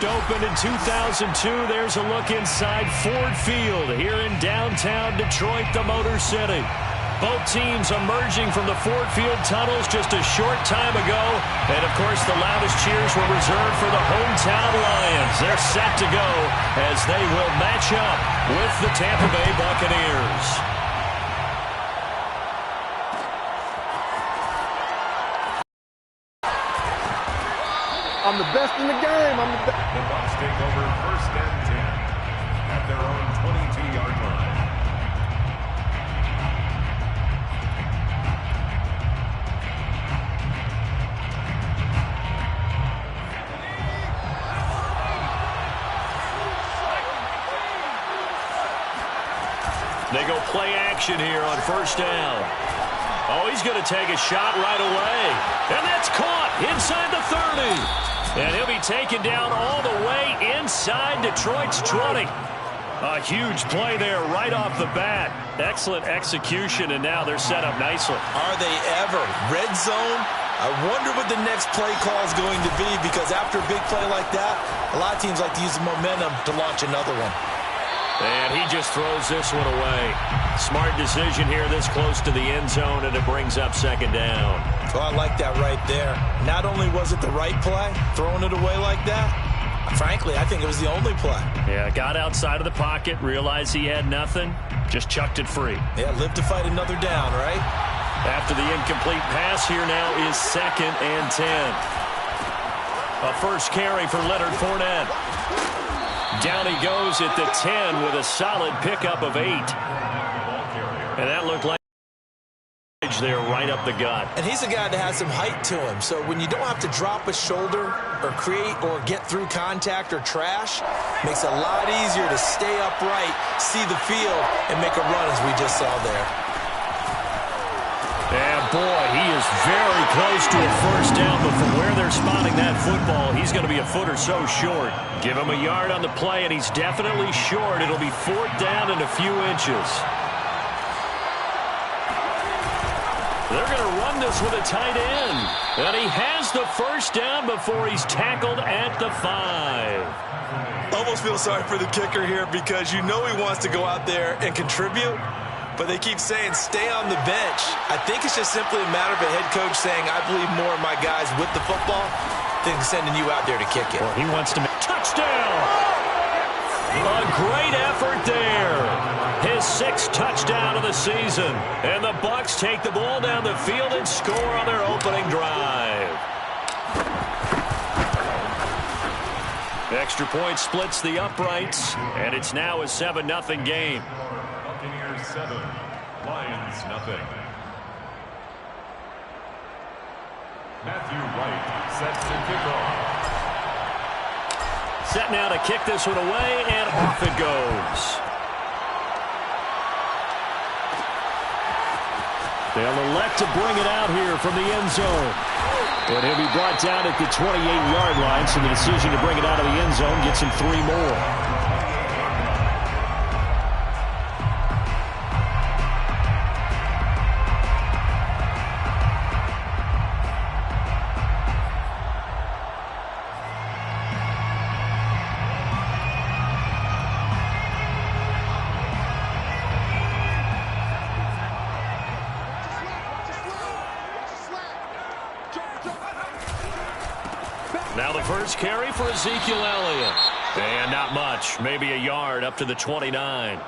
first opened in 2002. There's a look inside Ford Field here in downtown Detroit, the Motor City. Both teams emerging from the Ford Field tunnels just a short time ago. And, of course, the loudest cheers were reserved for the hometown Lions. They're set to go as they will match up with the Tampa Bay Buccaneers. I'm the best in the game. I'm the best. The Bucs take over 1st and 10 at their own 22-yard line. They go play action here on 1st down. Oh, he's going to take a shot right away. And that's caught inside the 30. And he'll be taken down all the way inside Detroit's 20. A huge play there right off the bat. Excellent execution, and now they're set up nicely. Are they ever? Red zone? I wonder what the next play call is going to be, because after a big play like that, a lot of teams like to use the momentum to launch another one. And he just throws this one away. Smart decision here this close to the end zone, and it brings up 2nd down. Oh, I like that right there. Not only was it the right play, throwing it away like that, frankly, I think it was the only play. Yeah, got outside of the pocket, realized he had nothing, just chucked it free. Yeah, live to fight another down, right? After the incomplete pass, here now is 2nd and 10. A first carry for Leonard Fournette. Down he goes at the 10 with a solid pickup of 8. And that looked like there right up the gut. And he's a guy that has some height to him. So when you don't have to drop a shoulder or create or get through contact or trash, makes it a lot easier to stay upright, see the field, and make a run as we just saw there. And boy, he is very close to a 1st down, but from where they're spotting that football, he's going to be a foot or so short. Give him a yard on the play, and he's definitely short. It'll be 4th down and a few inches. They're going to run this with a tight end. And he has the 1st down before he's tackled at the 5. Almost feel sorry for the kicker here, because you know he wants to go out there and contribute, but they keep saying stay on the bench. I think it's just simply a matter of a head coach saying, I believe more in my guys with the football than sending you out there to kick it. Well, he wants to make touchdown. A great effort there. His 6th touchdown of the season. And the Bucs take the ball down the field and score on their opening drive. Extra point splits the uprights, and it's now a 7-0 game. Buccaneers 7, Lions nothing. Matthew Wright sets to kick off. Set now to kick this one away, and off it goes. They'll elect to bring it out here from the end zone. And he'll be brought down at the 28-yard line, so the decision to bring it out of the end zone gets him 3 more. Now the first carry for Ezekiel Elliott. And not much, maybe a yard up to the 29.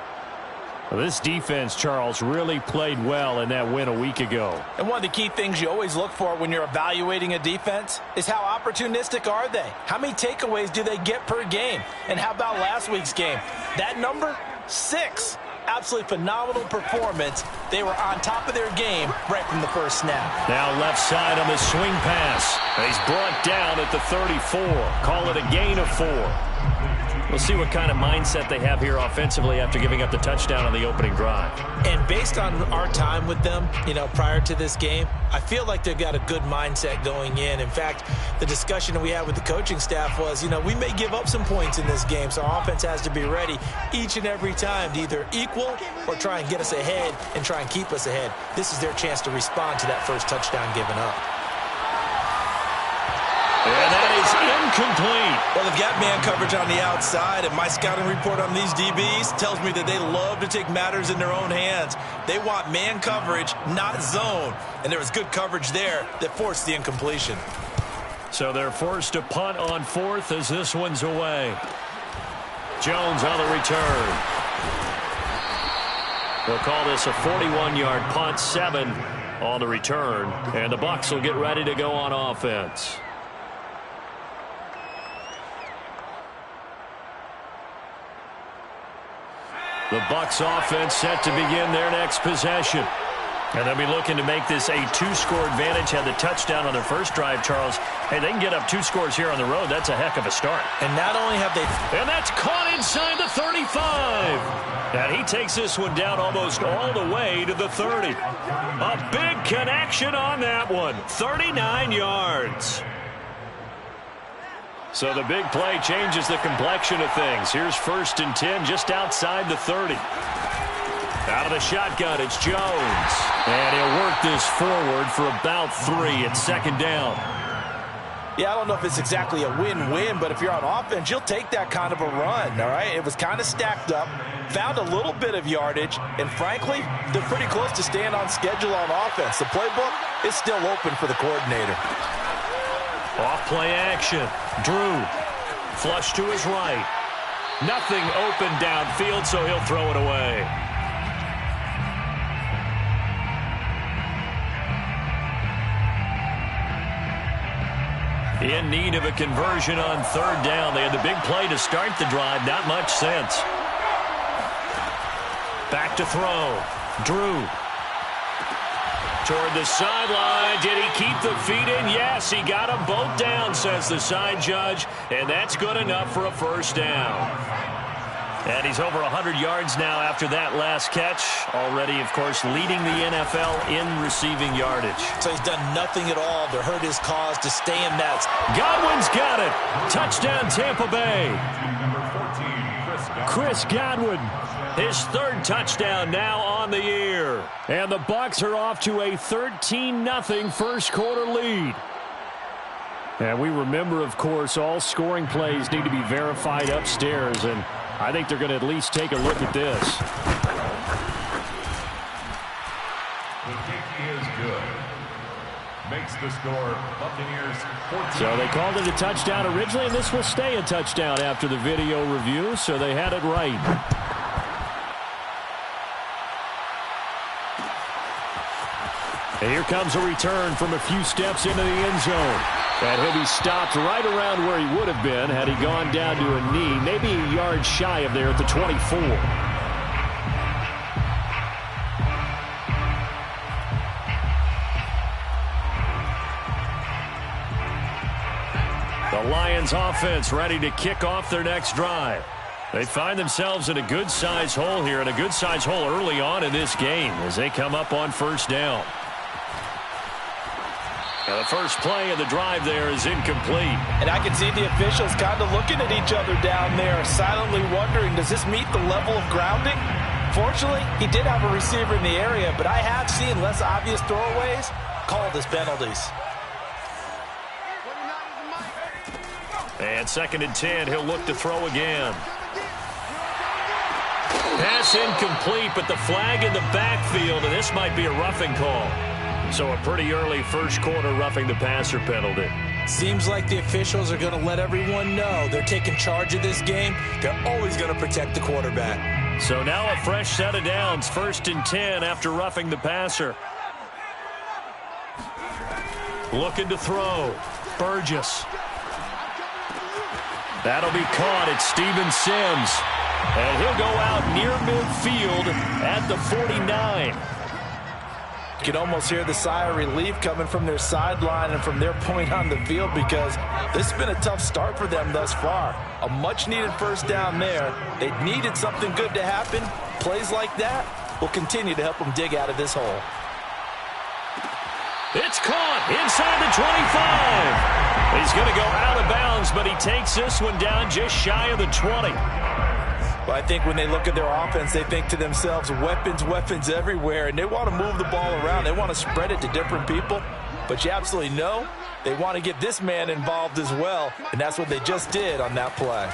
Well, this defense, Charles, really played well in that win a week ago. And one of the key things you always look for when you're evaluating a defense is how opportunistic are they? How many takeaways do they get per game? And how about last week's game? That number, 6. Absolutely phenomenal performance. They were on top of their game right from the first snap. Now left side on the swing pass. He's brought down at the 34. Call it a gain of 4. We'll see what kind of mindset they have here offensively after giving up the touchdown on the opening drive. And based on our time with them, prior to this game, I feel like they've got a good mindset going in. In fact, the discussion that we had with the coaching staff was, we may give up some points in this game, so our offense has to be ready each and every time to either equal or try and get us ahead and try and keep us ahead. This is their chance to respond to that first touchdown given up. And that is incomplete. Well, they've got man coverage on the outside, and my scouting report on these DBs tells me that they love to take matters in their own hands. They want man coverage, not zone. And there was good coverage there that forced the incompletion. So they're forced to punt on fourth as this one's away. Jones on the return. They'll call this a 41-yard punt, 7 on the return. And the Bucs will get ready to go on offense. The Bucs offense set to begin their next possession. And they'll be looking to make this a 2-score advantage. Had the touchdown on their first drive, Charles. Hey, they can get up 2 scores here on the road. That's a heck of a start. And not only have they... And that's caught inside the 35. And he takes this one down almost all the way to the 30. A big connection on that one. 39 yards. So the big play changes the complexion of things. Here's 1st and 10 just outside the 30. Out of the shotgun, it's Jones. And he'll work this forward for about 3 at 2nd down. Yeah, I don't know if it's exactly a win-win, but if you're on offense, you'll take that kind of a run, all right? It was kind of stacked up, found a little bit of yardage, and frankly, they're pretty close to staying on schedule on offense. The playbook is still open for the coordinator. Off play action. Drew. Flush to his right. Nothing open downfield, so he'll throw it away. In need of a conversion on 3rd down. They had the big play to start the drive. Not much sense. Back to throw. Drew. Toward the sideline. Did he keep the feet in? Yes, he got them both down, says the side judge. And that's good enough for a 1st down. And he's over 100 yards now after that last catch. Already, of course, leading the NFL in receiving yardage. So he's done nothing at all to hurt his cause, to stay in that. Godwin's got it. Touchdown, Tampa Bay. Number 14, Chris Godwin. His 3rd touchdown now on the year. And the Bucs are off to a 13-0 first quarter lead. And we remember, of course, all scoring plays need to be verified upstairs, and I think they're going to at least take a look at this. The kick is good. Makes the score Buccaneers 14. So they called it a touchdown originally, and this will stay a touchdown after the video review, so they had it right. And here comes a return from a few steps into the end zone. And he'll be stopped right around where he would have been had he gone down to a knee, maybe a yard shy of there at the 24. The Lions offense ready to kick off their next drive. They find themselves in a good-sized hole here, and a good-sized hole early on in this game as they come up on 1st down. Now the first play of the drive there is incomplete. And I can see the officials kind of looking at each other down there, silently wondering, does this meet the level of grounding? Fortunately, he did have a receiver in the area, but I have seen less obvious throwaways called as penalties. And 2nd and 10, he'll look to throw again. Pass incomplete, but the flag in the backfield, and this might be a roughing call. So a pretty early first quarter roughing the passer penalty. Seems like the officials are going to let everyone know they're taking charge of this game. They're always going to protect the quarterback. So now a fresh set of downs, 1st and 10 after roughing the passer. Looking to throw. Burgess. That'll be caught. It's Steven Sims. And he'll go out near midfield at the 49. You can almost hear the sigh of relief coming from their sideline and from their point on the field, because this has been a tough start for them thus far. A much-needed 1st down there. They needed something good to happen. Plays like that will continue to help them dig out of this hole. It's caught inside the 25. He's going to go out of bounds, but he takes this one down just shy of the 20. Well, I think when they look at their offense, they think to themselves, weapons, weapons everywhere, and they want to move the ball around. They want to spread it to different people. But you absolutely know They want to get this man involved as well, and that's what they just did on that play.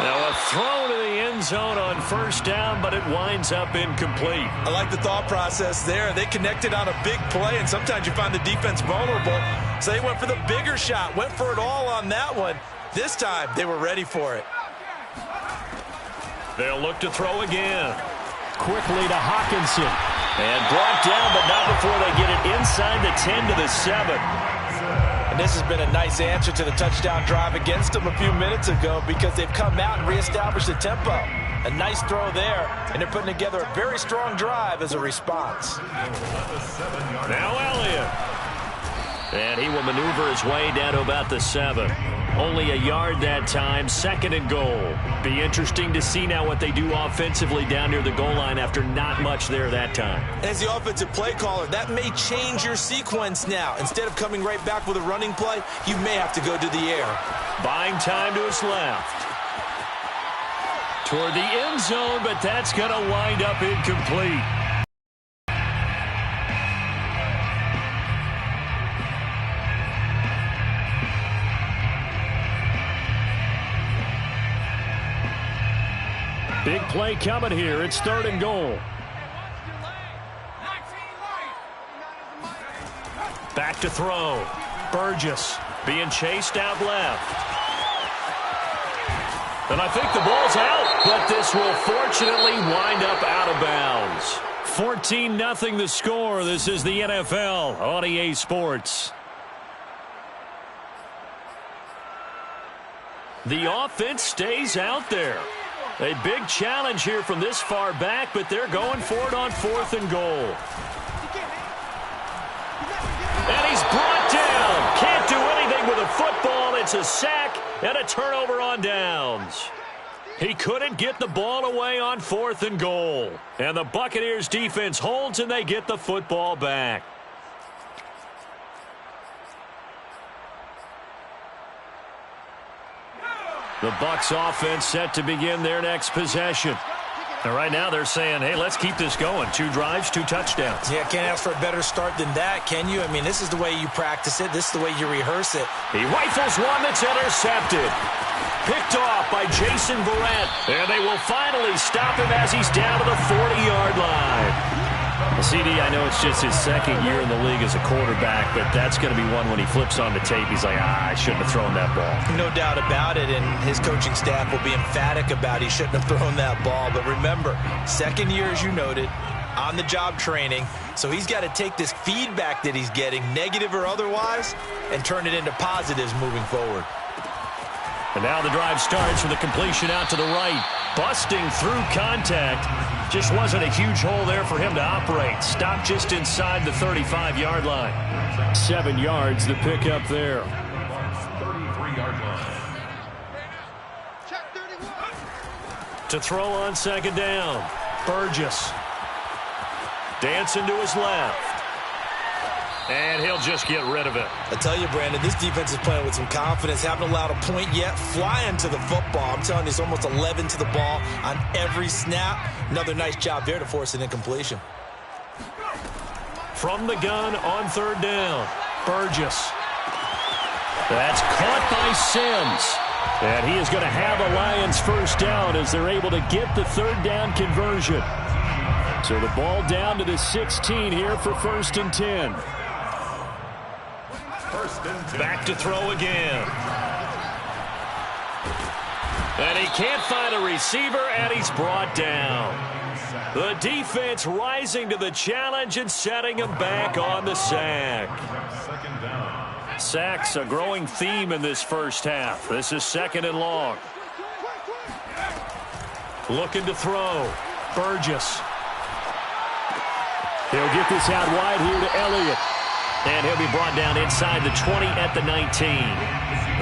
Now a throw to the end zone on first down, but it winds up incomplete. I like the thought process there. They connected on a big play, and sometimes you find the defense vulnerable. So they went for the bigger shot, went for it all on that one. This time, they were ready for it. They'll look to throw again. Quickly to Hawkinson. And brought down, but not before they get it inside the 10 to the 7. And this has been a nice answer to the touchdown drive against them a few minutes ago because they've come out and reestablished the tempo. A nice throw there, and they're putting together a very strong drive as a response. Now Elliott. And he will maneuver his way down to about the 7. Only a yard that time, 2nd and goal. Be interesting to see now what they do offensively down near the goal line after not much there that time. As the offensive play caller, that may change your sequence now. Instead of coming right back with a running play, you may have to go to the air. Buying time to his left. Toward the end zone, but that's going to wind up incomplete. Big play coming here. It's 3rd and goal. Back to throw. Burgess being chased out left. And I think the ball's out, but this will fortunately wind up out of bounds. 14-0 the score. This is the NFL on EA Sports. The offense stays out there. A big challenge here from this far back, but they're going for it on 4th and goal. And he's brought down. Can't do anything with a football. It's a sack and a turnover on downs. He couldn't get the ball away on 4th and goal. And the Buccaneers defense holds and they get the football back. The Bucs offense set to begin their next possession. And right now they're saying, hey, let's keep this going. 2 drives, 2 touchdowns. Yeah, can't ask for a better start than that, can you? I mean, this is the way you practice it. This is the way you rehearse it. He rifles one that's intercepted. Picked off by Jason Verrett. And they will finally stop him as he's down to the 40-yard line. CD, I know it's just his 2nd year in the league as a quarterback, but that's going to be one when he flips on the tape. He's like, I shouldn't have thrown that ball. No doubt about it, and his coaching staff will be emphatic about he shouldn't have thrown that ball. But remember, 2nd year, as you noted, on-the-job training, so he's got to take this feedback that he's getting, negative or otherwise, and turn it into positives moving forward. And now the drive starts with a completion out to the right. Busting through contact. Just wasn't a huge hole there for him to operate. Stopped just inside the 35-yard line. 7 yards the pick up there. 33-yard line. To throw on 2nd down. Burgess. Dancing to his left. And he'll just get rid of it. I tell you, Brandon, this defense is playing with some confidence. Haven't allowed a point yet. Flying to the football. I'm telling you, it's almost 11 to the ball on every snap. Another nice job there to force an incompletion. From the gun on 3rd down. Burgess. That's caught by Sims. And he is going to have a Lions first down as they're able to get the 3rd down conversion. So the ball down to the 16 here for 1st and 10. Back to throw again. And he can't find a receiver, and he's brought down. The defense rising to the challenge and setting him back on the sack. Sacks a growing theme in this first half. This is 2nd and long. Looking to throw. Burgess. He'll get this out wide here to Elliott. And he'll be brought down inside the 20 at the 19.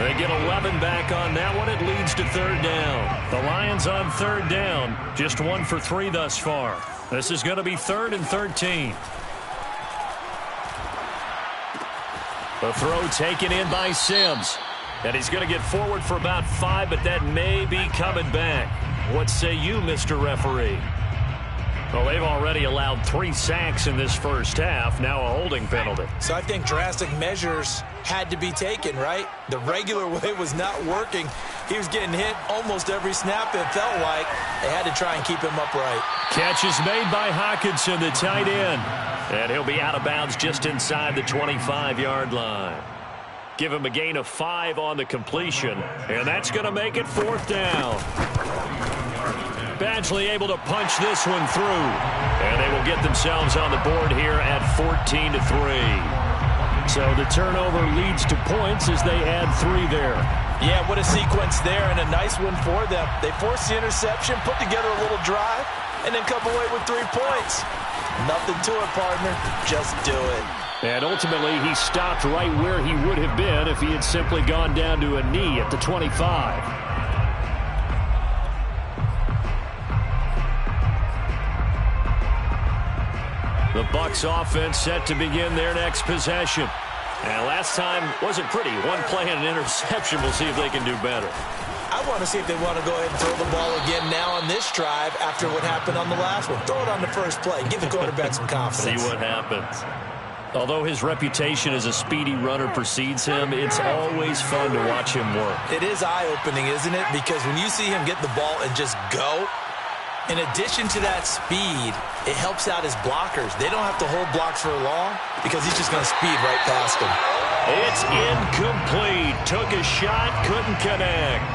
They get 11 back on that one. It leads to 3rd down. The Lions on 3rd down. Just 1 for 3 thus far. This is going to be 3rd and 13. The throw taken in by Sims. And he's going to get forward for about 5, but that may be coming back. What say you, Mr. Referee? Well, they've already allowed 3 sacks in this first half, now a holding penalty. So I think drastic measures had to be taken, right? The regular way was not working. He was getting hit almost every snap, it felt like. They had to try and keep him upright. Catch is made by Hockenson, the tight end. And he'll be out of bounds just inside the 25-yard line. Give him a gain of 5 on the completion, and that's going to make it 4th down. Badgley able to punch this one through, and they will get themselves on the board here at 14-3. So the turnover leads to points as they add 3 there. Yeah, what a sequence there, and a nice one for them. They forced the interception, put together a little drive, and then come away with 3 points. Nothing to it, partner. Just do it. And ultimately, he stopped right where he would have been if he had simply gone down to a knee at the 25. The Bucs offense set to begin their next possession. And last time wasn't pretty. 1 play and an interception. We'll see if they can do better. I want to see if they want to go ahead and throw the ball again now on this drive after what happened on the last one. Throw it on the first play. Give the quarterback some confidence. See what happens. Although his reputation as a speedy runner precedes him, it's always fun to watch him work. It is eye-opening, isn't it? Because when you see him get the ball and just go, in addition to that speed, it helps out his blockers. They don't have to hold blocks for long because he's just going to speed right past them. It's incomplete. Took a shot, couldn't connect.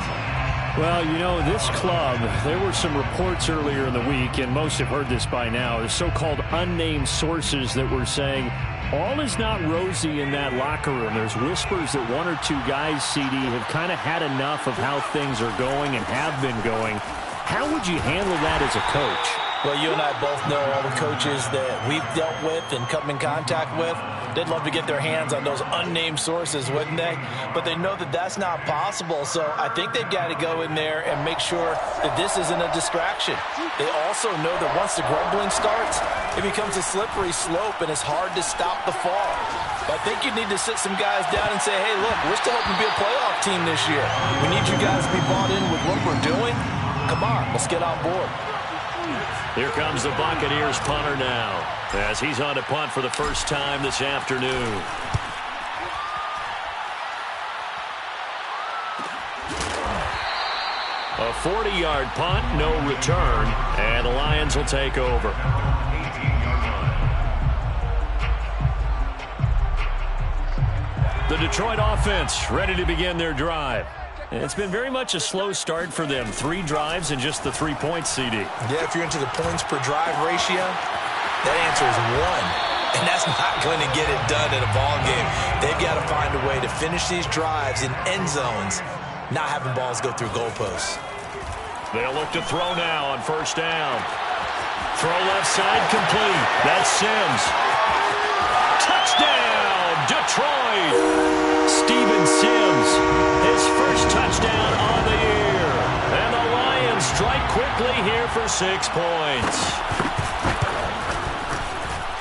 Well, you know, this club, there were some reports earlier in the week, and most have heard this by now, the so-called unnamed sources that were saying all is not rosy in that locker room. There's whispers that 1 or 2 guys, CD, have kind of had enough of how things are going and have been going. How would you handle that as a coach? Well, you and I both know all the coaches that we've dealt with and come in contact with. They'd love to get their hands on those unnamed sources, wouldn't they? But they know that that's not possible, so I think they've got to go in there and make sure that this isn't a distraction. They also know that once the grumbling starts, it becomes a slippery slope, and it's hard to stop the fall. But I think you need to sit some guys down and say, hey, look, we're still hoping to be a playoff team this year. We need you guys to be bought in with what we're doing. Come on, let's get on board. Here comes the Buccaneers punter now, as he's on to punt for the first time this afternoon. A 40-yard punt, no return, and the Lions will take over. The Detroit offense ready to begin their drive. It's been very much a slow start for them. 3 drives and just the 3 points, CD. Yeah, if you're into the points per drive ratio, that answer is 1. And that's not going to get it done in a ball game. They've got to find a way to finish these drives in end zones, not having balls go through goalposts. They'll look to throw now on first down. Throw left side complete. That's Sims. Touchdown, Detroit! Steven Sims, his first touchdown on the year. And the Lions strike quickly here for 6 points.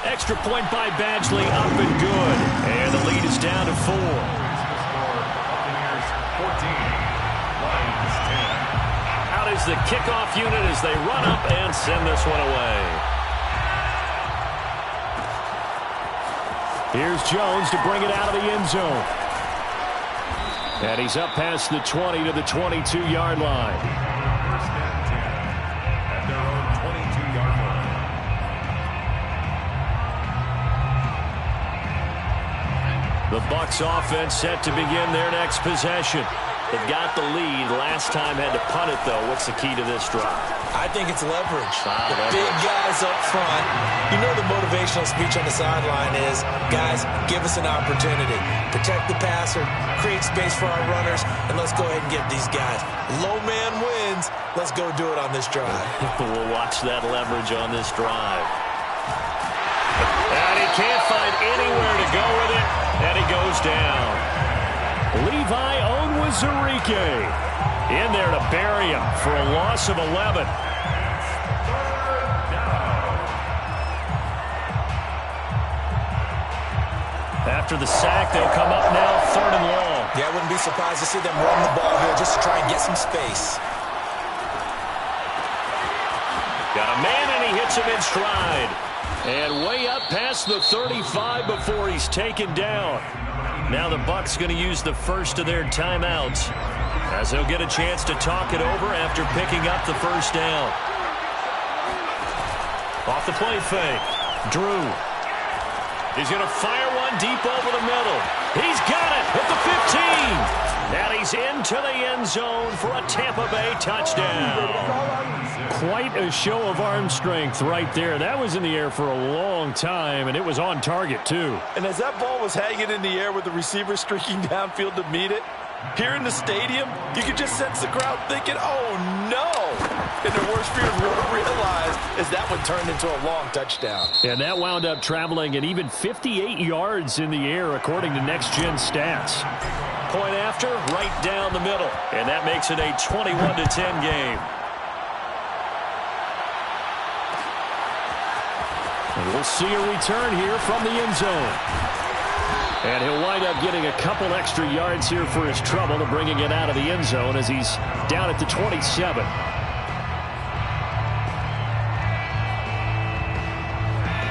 Extra point by Badgley, up and good. And the lead is down to 4. Buccaneers 14, Lions 10. Out is the kickoff unit as they run up and send this one away. Here's Jones to bring it out of the end zone. And he's up past the 20 to the 22-yard line. First and 10 at their own 22-yard line. The Bucs offense set to begin their next possession. They've got the lead. Last time had to punt it, though. What's the key to this drive? I think it's leverage. The big guys up front. You know the motivational speech on the sideline is, guys, give us an opportunity. Protect the passer, create space for our runners, and let's go ahead and get these guys. Low man wins. Let's go do it on this drive. We'll watch that leverage on this drive. And he can't find anywhere to go with it, and he goes down. Levi Onwuzurike in there to bury him for a loss of 11. After the sack, they'll come up now 3rd and long. Yeah, I wouldn't be surprised to see them run the ball here just to try and get some space. Got a man, and he hits him in stride. And way up past the 35 before he's taken down. Now the Bucs going to use the first of their timeouts, as they'll get a chance to talk it over after picking up the first down. Off the play fake. Drew. He's going to fire one deep over the middle. He's got it at the 15. And he's into the end zone for a Tampa Bay touchdown. Quite a show of arm strength right there. That was in the air for a long time, and it was on target, too. And as that ball was hanging in the air with the receiver streaking downfield to meet it, here in the stadium, you could just sense the crowd thinking, oh, no. And their worst fears realized as that one turned into a long touchdown. And that wound up traveling an even 58 yards in the air, according to Next Gen Stats. Point after, right down the middle. And that makes it a 21-10 game. And we'll see a return here from the end zone. And he'll wind up getting a couple extra yards here for his trouble to bringing it out of the end zone as he's down at the 27.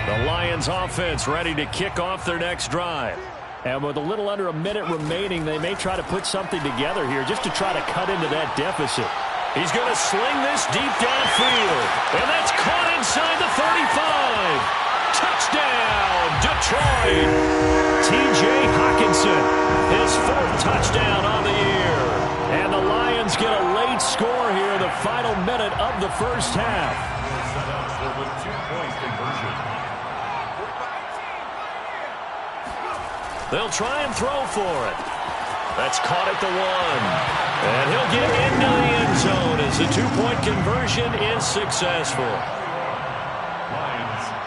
The Lions offense ready to kick off their next drive. And with a little under a minute remaining, they may try to put something together here just to try to cut into that deficit. He's going to sling this deep downfield. And that's caught inside the 35. Touchdown, Detroit. T.J. Hockenson, his 4th touchdown on the year. And the Lions get a late score here in the final minute of the first half. Set up for the 2-point conversion. They'll try and throw for it. That's caught at the 1. And he'll get into the end zone as the 2-point conversion is successful.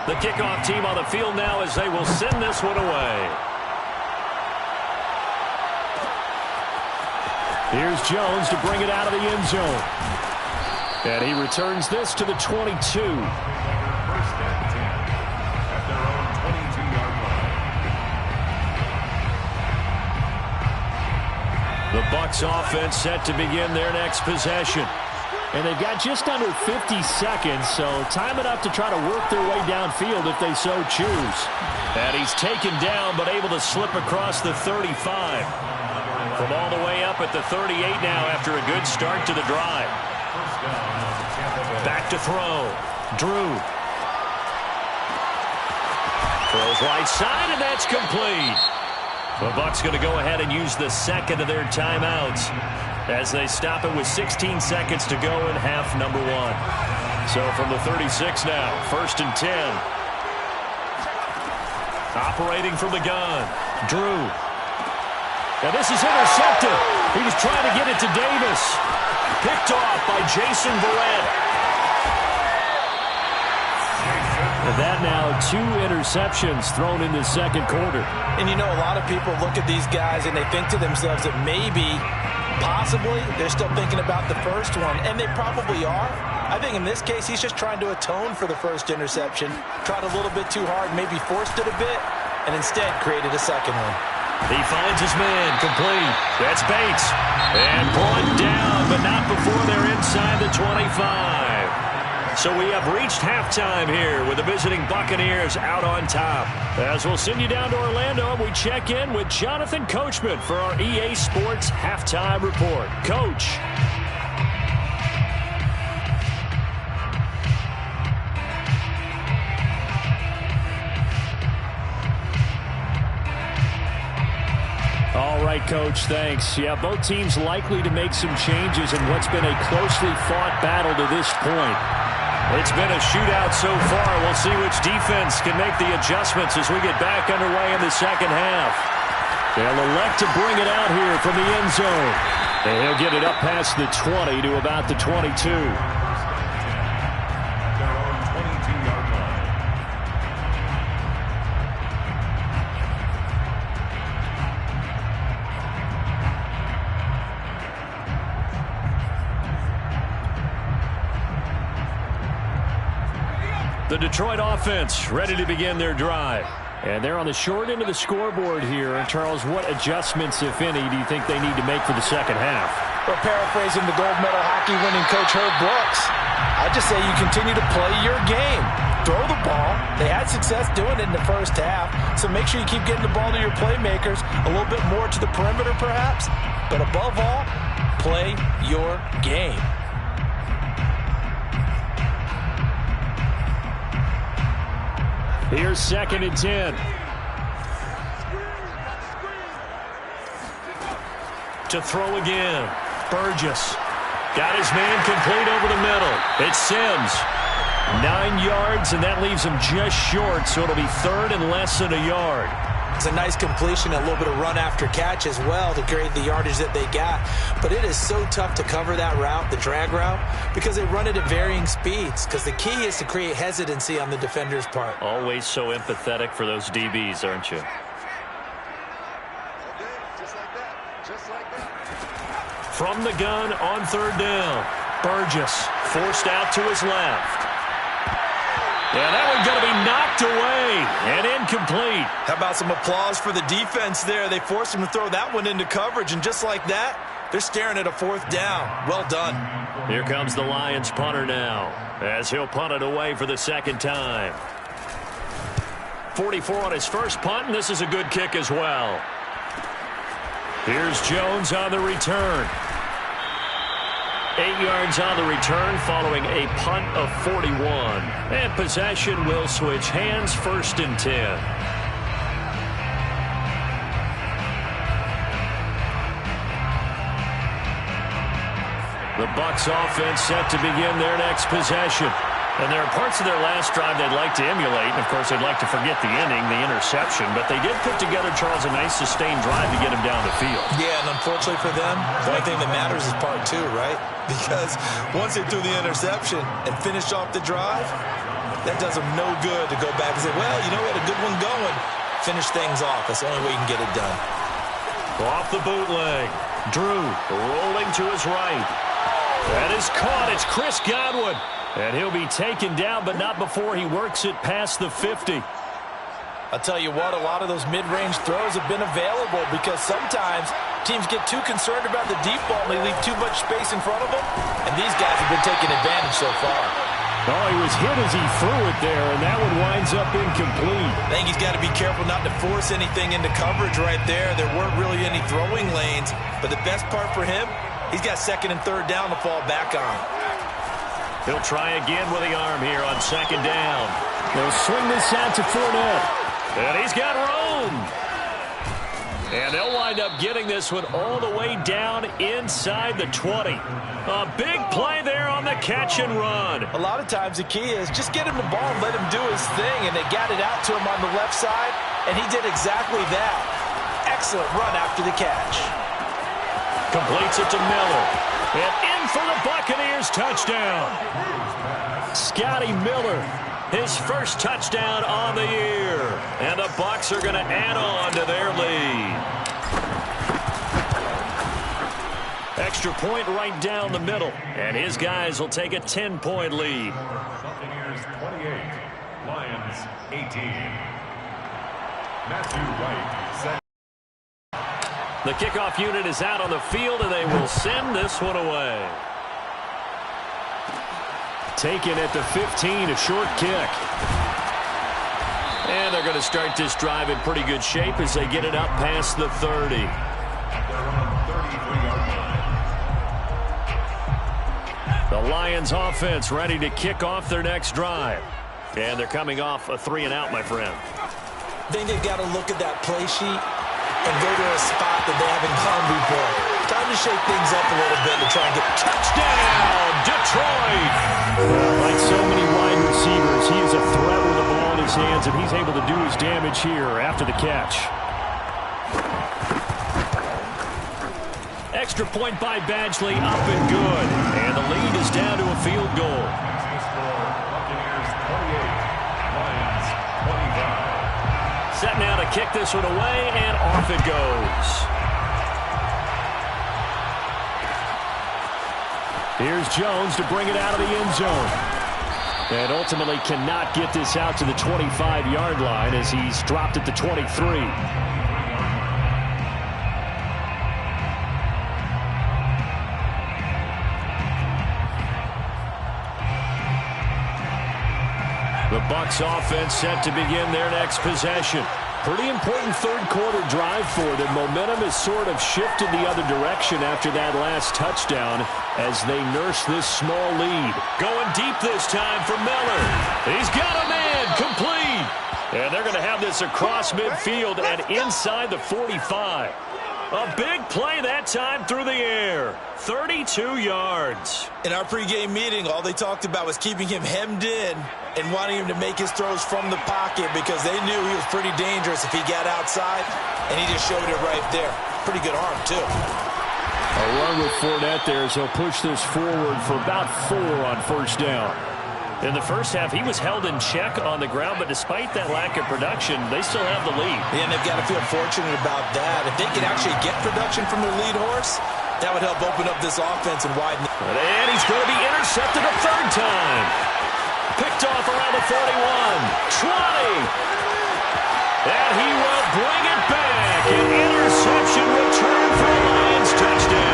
The kickoff team on the field now as they will send this one away. Here's Jones to bring it out of the end zone. And he returns this to the 22. First and 10 at their own 22-yard line. The Bucs offense set to begin their next possession. And they've got just under 50 seconds, so time enough to try to work their way downfield if they so choose. And he's taken down but able to slip across the 35. From all the way up at the 38 now after a good start to the drive. Back to throw. Drew. Throws right side, and that's complete. The Bucs going to go ahead and use the second of their timeouts as they stop it with 16 seconds to go in half number 1. So from the 36 now, 1st and 10. Operating from the gun, Drew. Now this is intercepted. He was trying to get it to Davis. Picked off by Jason Verrett. And that now 2 interceptions thrown in the second quarter. And you know, a lot of people look at these guys and they think to themselves that maybe, possibly, they're still thinking about the first one, and they probably are. I think in this case, he's just trying to atone for the first interception, tried a little bit too hard, maybe forced it a bit, and instead created a second one. He finds his man, complete. That's Bates. And brought down, but not before they're inside the 25. So we have reached halftime here with the visiting Buccaneers out on top. As we'll send you down to Orlando, and we check in with Jonathan Coachman for our EA Sports Halftime Report. Coach. All right, Coach, thanks. Yeah, both teams likely to make some changes in what's been a closely fought battle to this point. It's been a shootout so far. We'll see which defense can make the adjustments as we get back underway in the second half. They'll elect to bring it out here from the end zone. And he'll get it up past the 20 to about the 22. The Detroit offense ready to begin their drive. And they're on the short end of the scoreboard here. And Charles, what adjustments, if any, do you think they need to make for the second half? Or paraphrasing the gold medal hockey winning coach Herb Brooks, I just say you continue to play your game. Throw the ball. They had success doing it in the first half, so make sure you keep getting the ball to your playmakers, a little bit more to the perimeter perhaps, but above all, play your game. Here's 2nd and 10. To throw again. Burgess got his man complete over the middle. It's Sims. 9 yards, and that leaves him just short, so it'll be 3rd and less than a yard. It's a nice completion, a little bit of run after catch as well to create the yardage that they got. But it is so tough to cover that route, the drag route, because they run it at varying speeds. Because the key is to create hesitancy on the defender's part. Always so empathetic for those DBs, aren't you? From the gun on 3rd down. Burgess forced out to his left. Yeah, that one's going to be knocked away and incomplete. How about some applause for the defense there? They forced him to throw that one into coverage, and just like that, they're staring at a 4th down. Well done. Here comes the Lions punter now, as he'll punt it away for the 2nd time. 44 on his first punt, and this is a good kick as well. Here's Jones on the return. 8 yards on the return following a punt of 41. And possession will switch hands, 1st and 10. The Bucs offense set to begin their next possession. And there are parts of their last drive they'd like to emulate. And, of course, they'd like to forget the inning, the interception. But they did put together, Charles, a nice sustained drive to get him down the field. Yeah, and unfortunately for them, the only thing that matters is part 2, right? Because once they threw the interception and finished off the drive, that does them no good to go back and say, well, you know what, a good one going. Finish things off. That's the only way you can get it done. Off the bootleg. Drew rolling to his right. That is caught. It's Chris Godwin. And he'll be taken down, but not before he works it past the 50. I'll tell you what, a lot of those mid-range throws have been available because sometimes teams get too concerned about the deep ball and they leave too much space in front of them. And these guys have been taking advantage so far. Oh, he was hit as he threw it there, and that one winds up incomplete. I think he's got to be careful not to force anything into coverage right there. There weren't really any throwing lanes, but the best part for him, he's got 2nd and 3rd down to fall back on. He'll try again with the arm here on 2nd down. They'll swing this out to Fournette. And he's got room. And they'll wind up getting this one all the way down inside the 20. A big play there on the catch and run. A lot of times the key is just get him the ball and let him do his thing. And they got it out to him on the left side, and he did exactly that. Excellent run after the catch. Completes it to Miller. And in for the Buccaneers touchdown. Scotty Miller, his first touchdown on the year. And the Bucs are going to add on to their lead. Extra point right down the middle. And his guys will take a 10-point lead. Buccaneers 28, Lions 18. Matthew Wright set. The kickoff unit is out on the field, and they will send this one away. Taken at the 15, a short kick. And they're going to start this drive in pretty good shape as they get it up past the 30. They're on 33-yard line. The Lions offense ready to kick off their next drive. And they're coming off a 3-and-out, my friend. I think they've got to look at that play sheet and go to a spot that they haven't gone before. Time to shake things up a little bit to try and get touchdown, Detroit! Like so many wide receivers, he is a threat with the ball in his hands, and he's able to do his damage here after the catch. Extra point by Badgley, up and good. And the lead is down to a field goal. Buccaneers 28, Lions 25. Set now to kick this one away, and off it goes. Here's Jones to bring it out of the end zone. And ultimately cannot get this out to the 25-yard line as he's dropped at the 23. The Bucs offense set to begin their next possession. Pretty important third-quarter drive for them. Momentum has sort of shifted the other direction after that last touchdown as they nurse this small lead. Going deep this time for Miller. He's got a man, complete. And they're going to have this across midfield and inside the 45. A big play that time through the air. 32 yards. In our pregame meeting, all they talked about was keeping him hemmed in and wanting him to make his throws from the pocket because they knew he was pretty dangerous if he got outside, and he just showed it right there. Pretty good arm, too. A run with Fournette there as he'll push this forward for about 4 on first down. In the first half, he was held in check on the ground, but despite that lack of production, they still have the lead. Yeah, and they've got to feel fortunate about that. If they can actually get production from their lead horse, that would help open up this offense and widen it. And he's going to be intercepted a third time. Picked off around the 41. 20. And he will bring it back. An interception return for a Lions touchdown.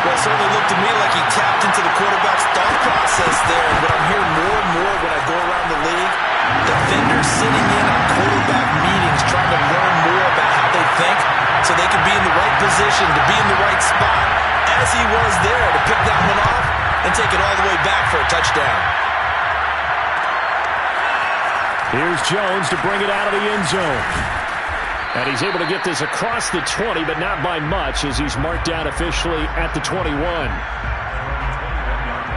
Well, it certainly looked to me like he tapped into the quarterback's thought process there. And what I'm hearing more and more when I go around the league, defenders sitting in on quarterback meetings trying to learn more about how they think so they can be in the right position, to be in the right spot, as he was there, to pick that one off and take it all the way back for a touchdown. Here's Jones to bring it out of the end zone. And he's able to get this across the 20, but not by much as he's marked down officially at the 21.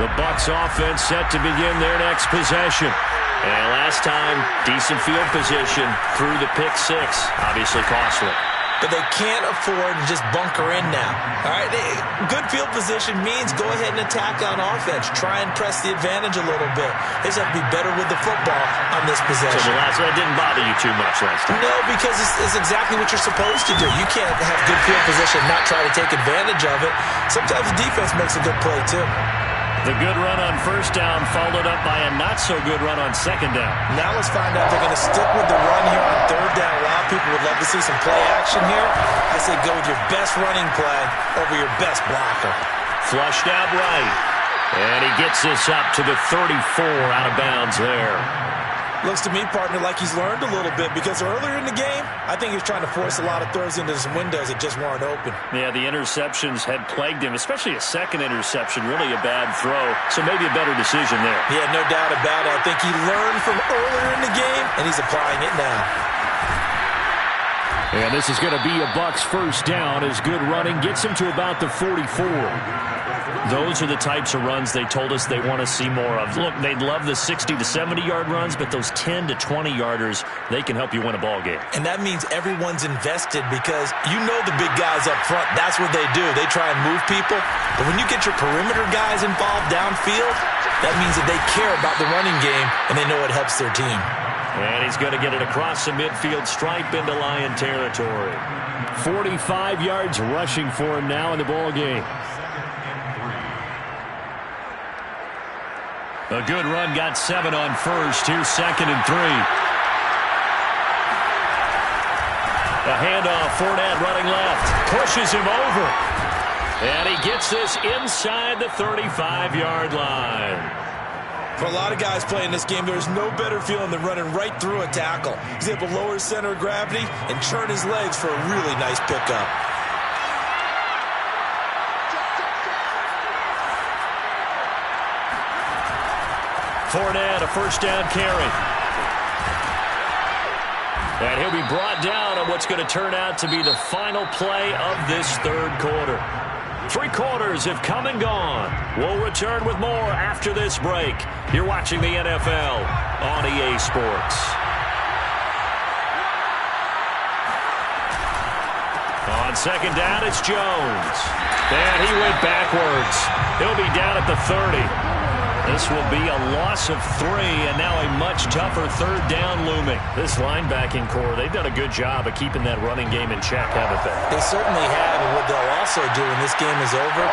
The Bucs offense set to begin their next possession. And last time, decent field position through the pick six. Obviously costly. But they can't afford to just bunker in now. All right, good field position means go ahead and attack on offense. Try and press the advantage a little bit. They just have to be better with the football on this possession. So the last one didn't bother you too much last time? No, because it's exactly what you're supposed to do. You can't have good field position and not try to take advantage of it. Sometimes the defense makes a good play, too. The good run on first down followed up by a not-so-good run on second down. Now let's find out if they're going to stick with the run here on third down. A lot of people would love to see some play action here. I say go with your best running play over your best blocker. Flushed out right. And he gets this up to the 34 out of bounds there. Looks to me, partner, like he's learned a little bit because earlier in the game, I think he was trying to force a lot of throws into some windows that just weren't open. Yeah, the interceptions had plagued him, especially a second interception, really a bad throw. So maybe a better decision there. Yeah, no doubt about it. I think he learned from earlier in the game, and he's applying it now. And this is going to be a Bucs first down as good running gets him to about the 44. Those are the types of runs they told us they want to see more of. Look, they'd love the 60 to 70-yard runs, but those 10 to 20-yarders, they can help you win a ball game. And that means everyone's invested because you know the big guys up front, that's what they do. They try and move people. But when you get your perimeter guys involved downfield, that means that they care about the running game and they know it helps their team. And he's going to get it across the midfield stripe into Lion territory. 45 yards rushing for him now in the ball game. A good run, got 7 on first. Here's second and 3. A handoff, Fournette running left. Pushes him over. And he gets this inside the 35-yard line. For a lot of guys playing this game, there's no better feeling than running right through a tackle. He's able to lower his center of gravity and churn his legs for a really nice pickup. Fournette, a first down carry. And he'll be brought down on what's going to turn out to be the final play of this third quarter. 3 quarters have come and gone. We'll return with more after this break. You're watching the NFL on EA Sports. On second down, it's Jones. And he went backwards. He'll be down at the 30. This will be a loss of 3, and now a much tougher third down looming. This linebacking core, they've done a good job of keeping that running game in check, haven't they? They certainly have, and what they'll also do when this game is over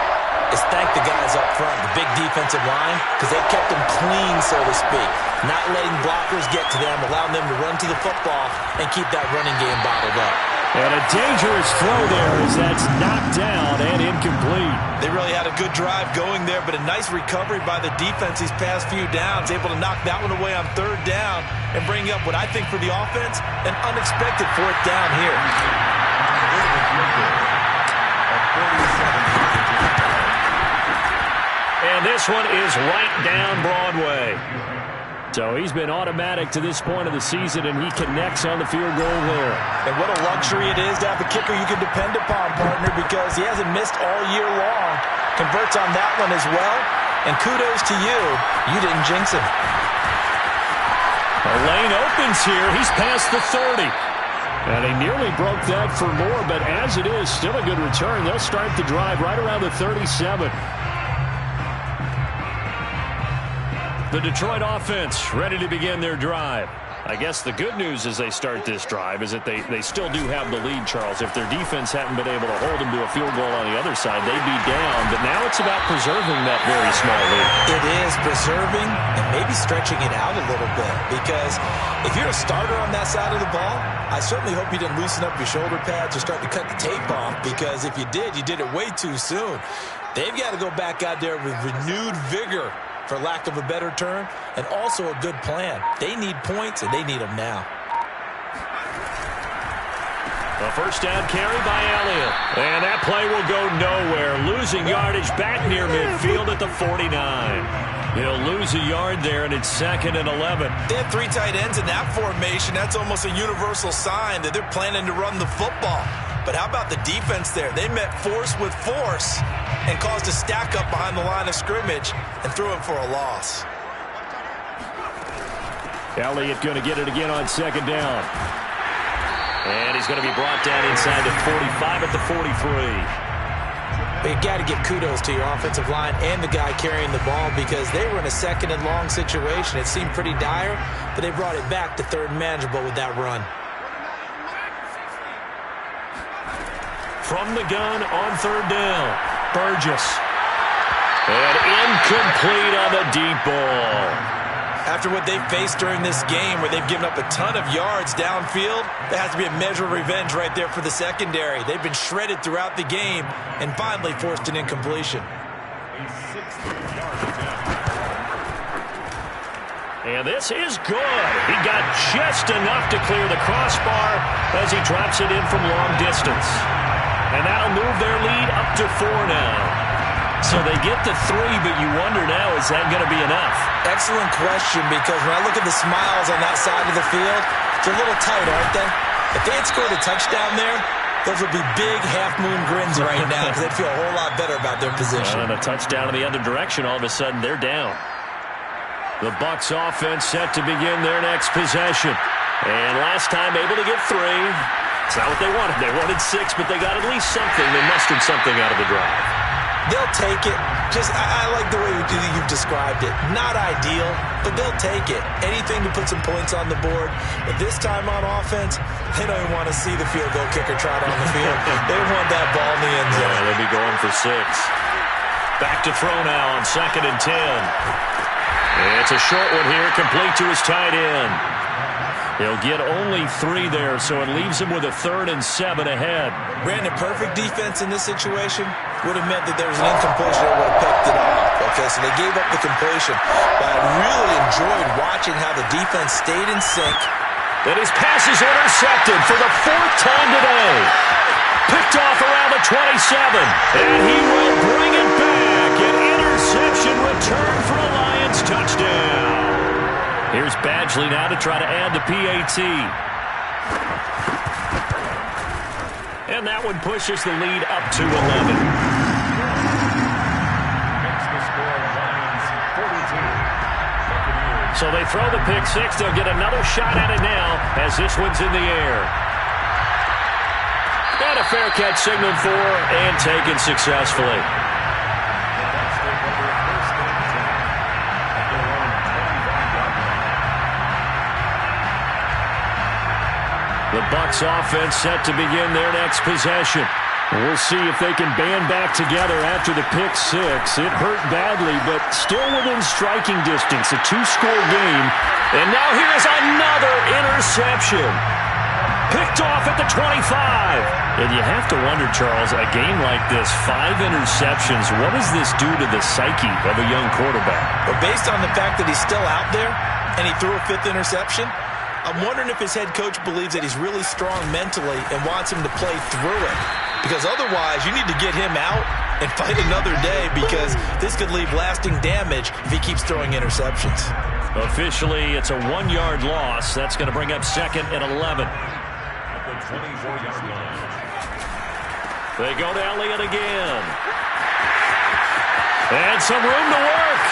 is thank the guys up front, the big defensive line, because they've kept them clean, so to speak. Not letting blockers get to them, allowing them to run to the football and keep that running game bottled up. And a dangerous throw there as that's knocked down and incomplete. They really had a good drive going there, but a nice recovery by the defense these past few downs, able to knock that one away on third down and bring up what I think for the offense, an unexpected fourth down here. And this one is right down Broadway. So he's been automatic to this point of the season, and he connects on the field goal there. And what a luxury it is to have a kicker you can depend upon, partner, because he hasn't missed all year long. Converts on that one as well. And kudos to you. You didn't jinx him. A lane opens here. He's past the 30. And he nearly broke that for more, but as it is, still a good return. They'll start the drive right around the 37. The Detroit offense ready to begin their drive. I guess the good news as they start this drive is that they still do have the lead, Charles. If their defense hadn't been able to hold them to a field goal on the other side, they'd be down. But now it's about preserving that very small lead. It is preserving and maybe stretching it out a little bit, because if you're a starter on that side of the ball, I certainly hope you didn't loosen up your shoulder pads or start to cut the tape off, because if you did it way too soon. They've got to go back out there with renewed vigor, for lack of a better term, and also a good plan. They need points, and they need them now. A first down carry by Elliott. And that play will go nowhere. Losing yardage back near midfield at the 49. He'll lose a yard there, and it's 2nd and 11. They have three tight ends in that formation. That's almost a universal sign that they're planning to run the football. But how about the defense there? They met force with force and caused a stack up behind the line of scrimmage and threw him for a loss. Elliott going to get it again on 2nd down. And he's going to be brought down inside the 45 at the 43. But you got to give kudos to your offensive line and the guy carrying the ball, because they were in a 2nd and long situation. It seemed pretty dire, but they brought it back to 3rd and manageable with that run. From the gun on 3rd down, Burgess. And incomplete on the deep ball. After what they've faced during this game, where they've given up a ton of yards downfield, there has to be a measure of revenge right there for the secondary. They've been shredded throughout the game and finally forced an incompletion. And this is good. He got just enough to clear the crossbar as he drops it in from long distance. And that'll move their lead up to 4 now. So they get the 3, but you wonder now, is that going to be enough? Excellent question, because when I look at the smiles on that side of the field, they're a little tight, aren't they? If they had scored a touchdown there, those would be big half-moon grins right now, because they'd feel a whole lot better about their position. And a touchdown in the other direction, all of a sudden they're down. The Bucs offense set to begin their next possession. And last time able to get 3. It's not what they wanted. They wanted 6, but they got at least something. They mustered something out of the drive. They'll take it. I like the way you've described it. Not ideal, but they'll take it. Anything to put some points on the board. But this time on offense, they don't even want to see the field goal kicker trot on the field. They want that ball in the end zone. Yeah, they'll be going for 6. Back to throw now on 2nd and 10. It's a short one here, complete to his tight end. He'll get only 3 there, so it leaves him with a 3rd and 7 ahead. Brandon, perfect defense in this situation would have meant that there was an incompletion that would have picked it off. Okay, so they gave up the completion. But I really enjoyed watching how the defense stayed in sync. And his pass is intercepted for the 4th time today. Picked off around the 27. And he will bring it back. An interception return for a Lions touchdown. Here's Badgley now to try to add the PAT. And that one pushes the lead up to 11. So they throw the pick 6. They'll get another shot at it now as this one's in the air. And a fair catch signaled for and taken successfully. The Bucs offense set to begin their next possession. We'll see if they can band back together after the pick 6. It hurt badly, but still within striking distance. A 2-score game. And now here's another interception. Picked off at the 25. And you have to wonder, Charles, a game like this, 5 interceptions, what does this do to the psyche of a young quarterback? Well, based on the fact that he's still out there and he threw a 5th interception, I'm wondering if his head coach believes that he's really strong mentally and wants him to play through it. Because otherwise, you need to get him out and fight another day, because this could leave lasting damage if he keeps throwing interceptions. Officially, it's a 1-yard loss. That's going to bring up 2nd and 11. At the 24-yard line. They go to Elliott again. And some room to work.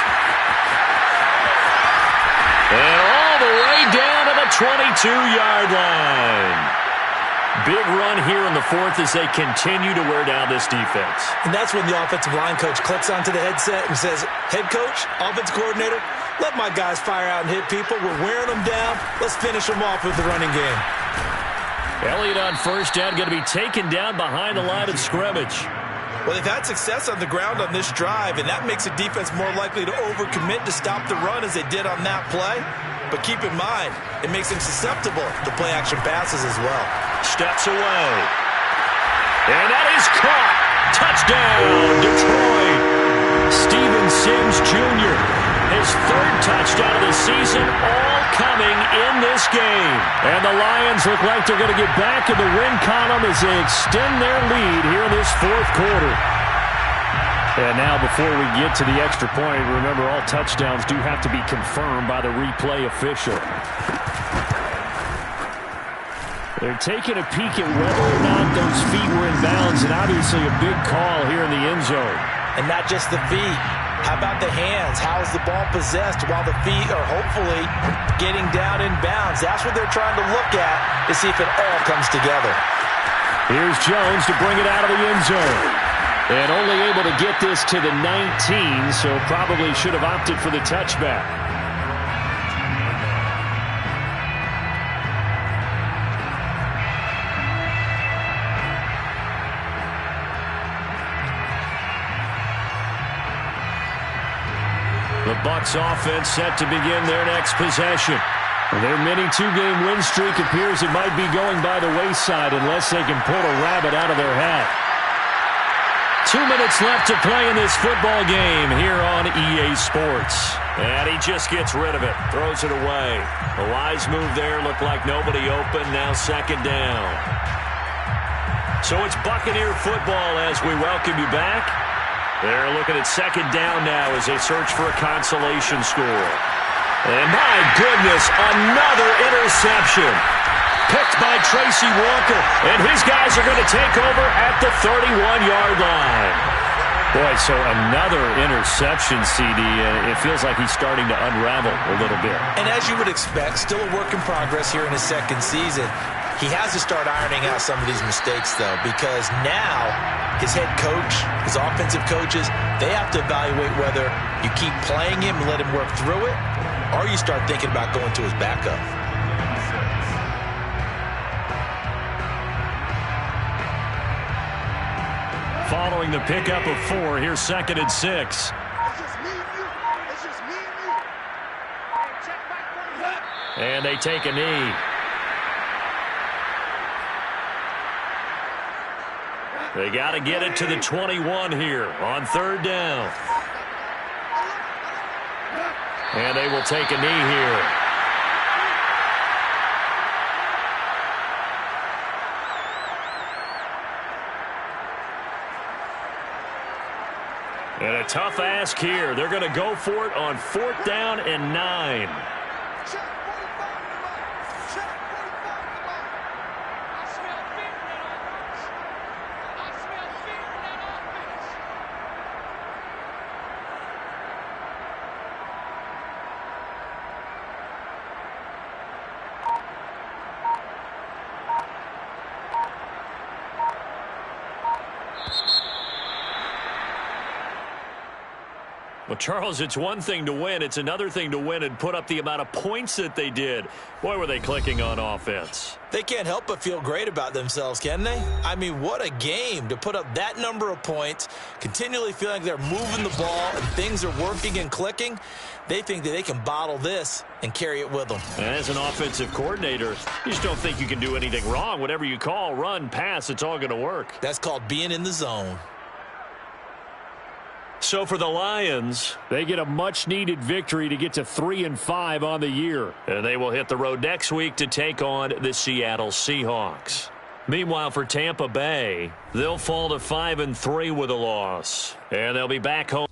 And all the way down to the 22-yard line. Big run here in the 4th as they continue to wear down this defense. And that's when the offensive line coach clicks onto the headset and says, head coach, offense coordinator, let my guys fire out and hit people. We're wearing them down. Let's finish them off with the running game. Elliott on first down, going to be taken down behind the line of scrimmage. Well, they've had success on the ground on this drive, and that makes the defense more likely to overcommit to stop the run as they did on that play. But keep in mind, it makes them susceptible to play-action passes as well. Steps away. And that is caught. Touchdown, Detroit. Steven Sims Jr., his 3rd touchdown of the season, all coming in this game. And the Lions look like they're going to get back in the win column as they extend their lead here in this 4th quarter. And now, before we get to the extra point, remember, all touchdowns do have to be confirmed by the replay official. They're taking a peek at whether or not those feet were in bounds, and obviously a big call here in the end zone. And not just the feet. How about the hands? How is the ball possessed while the feet are hopefully getting down in bounds? That's what they're trying to look at to see if it all comes together. Here's Jones to bring it out of the end zone. And only able to get this to the 19, so probably should have opted for the touchback. The Bucs offense set to begin their next possession. Their mini 2-game win streak appears it might be going by the wayside unless they can pull a rabbit out of their hat. 2 minutes left to play in this football game here on EA Sports. And he just gets rid of it, throws it away. A wise move there, looked like nobody open, now 2nd down. So it's Buccaneer football as we welcome you back. They're looking at 2nd down now as they search for a consolation score. And my goodness, another interception. Picked by Tracy Walker, and his guys are going to take over at the 31-yard line. Boy, so another interception, CD, and it feels like he's starting to unravel a little bit. And as you would expect, still a work in progress here in his 2nd season. He has to start ironing out some of these mistakes, though, because now his head coach, his offensive coaches, they have to evaluate whether you keep playing him and let him work through it, or you start thinking about going to his backup. Following the pickup of 4, here's 2nd and 6. And they take a knee. They got to get it to the 21 here on 3rd down. And they will take a knee here. And a tough ask here. They're going to go for it on 4th down and 9. Well, Charles, it's one thing to win. It's another thing to win and put up the amount of points that they did. Boy, were they clicking on offense. They can't help but feel great about themselves, can they? I mean, what a game to put up that number of points, continually feeling like they're moving the ball and things are working and clicking. They think that they can bottle this and carry it with them. And as an offensive coordinator, you just don't think you can do anything wrong. Whatever you call, run, pass, it's all going to work. That's called being in the zone. So for the Lions, they get a much-needed victory to get to 3-5 on the year. And they will hit the road next week to take on the Seattle Seahawks. Meanwhile, for Tampa Bay, they'll fall to 5-3 with a loss. And they'll be back home